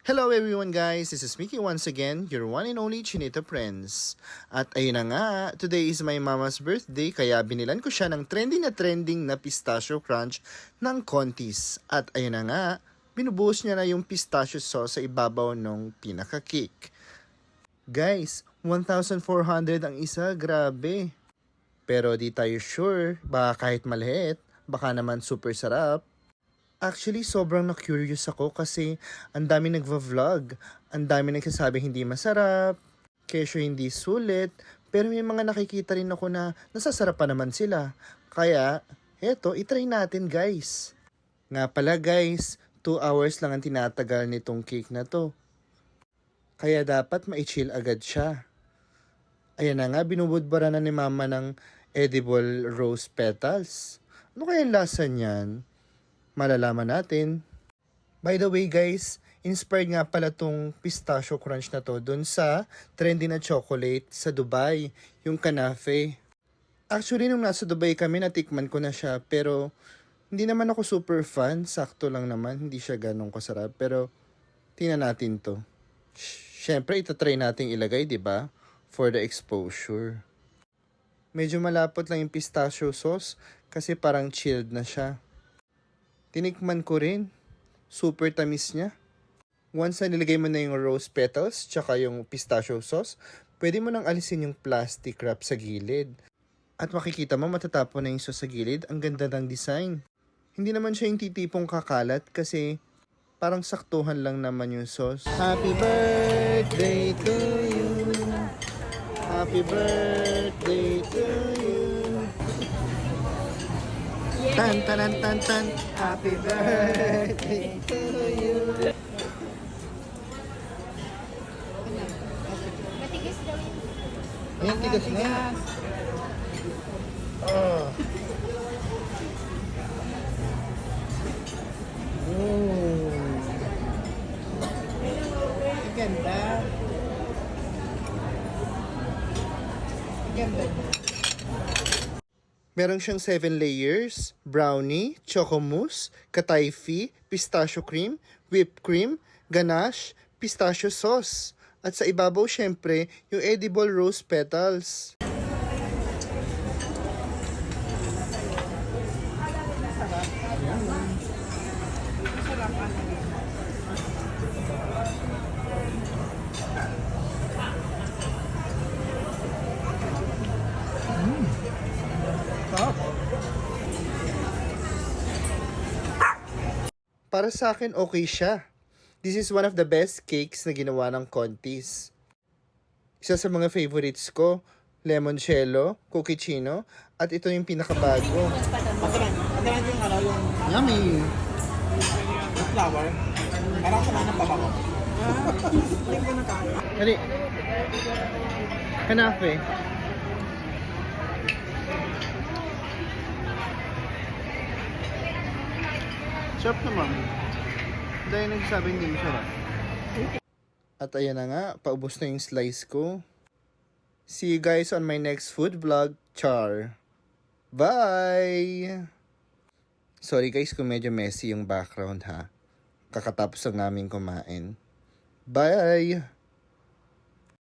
Hello everyone guys, this is Mickey once again, your one and only Chinito Friends. At ayun na nga, today is my mama's birthday kaya binilan ko siya ng trending na pistachio crunch ng Contis. At ayun na nga, binubuhos niya na yung pistachio sauce sa ibabaw ng pinaka-cake. Guys, 1,400 ang isa, grabe. Pero di tayo sure, baka kahit maliit, baka naman super sarap. Actually, sobrang na-curious ako kasi ang dami nagva-vlog. Ang dami nagsasabi hindi masarap, kesyo hindi sulit, pero may mga nakikita rin ako na nasasarapan naman sila. Kaya, eto, itry natin guys. Nga pala guys, 2 hours lang ang tinatagal nitong cake na to. Kaya dapat ma-chill agad siya. Ayan na nga, binubudbara na ni mama ng edible rose petals. Ano kaya yung lasa niyan? Malalaman natin. By the way guys, inspired nga pala tong pistachio crunch na to dun sa trendy na chocolate sa Dubai, yung Kanafe. Actually, nung nasa Dubai kami, natikman ko na siya, pero hindi naman ako super fan, sakto lang naman, hindi siya ganong kasarap, pero tingnan natin to. Syempre, itatry natin ilagay, di ba? For the exposure. Medyo malapot lang yung pistachio sauce kasi parang chilled na siya. Tinikman ko rin. Super tamis niya. Once na nilagay mo na yung rose petals tsaka yung pistachio sauce, pwede mo nang alisin yung plastic wrap sa gilid. At makikita mo matatapon na yung sauce sa gilid. Ang ganda ng design. Hindi naman siya yung titipong kakalat kasi parang saktuhan lang naman yung sauce. Happy birthday to you. Happy birthday to you. Tan tan tan tan. Happy birthday to you. Matigas daw yun. Ayan, tigas na. Oh. Ang ganda. Ang ganda niya. Meron siyang 7 layers, brownie, choco mousse, katayfi, pistachio cream, whipped cream, ganache, pistachio sauce. At sa ibabaw syempre, yung edible rose petals. Sarap ano yun. Top. Para sa akin, okay siya. This is one of the best cakes na ginawa ng Contis. Isa sa mga favorites ko, limoncello, cucicino, at ito yung pinakabago. Madalan yung ano, yung Yummy! flower. Parang sama ng baba ko. Hindi ko nakakain. Dali. Kanafe. Sarap naman. Dahil nagsasabing hindi masarap. At ayan na nga, paubos na yung slice ko. See you guys on my next food vlog. Char! Bye! Sorry guys kung medyo messy yung background ha. Kakatapos lang namin kumain. Bye!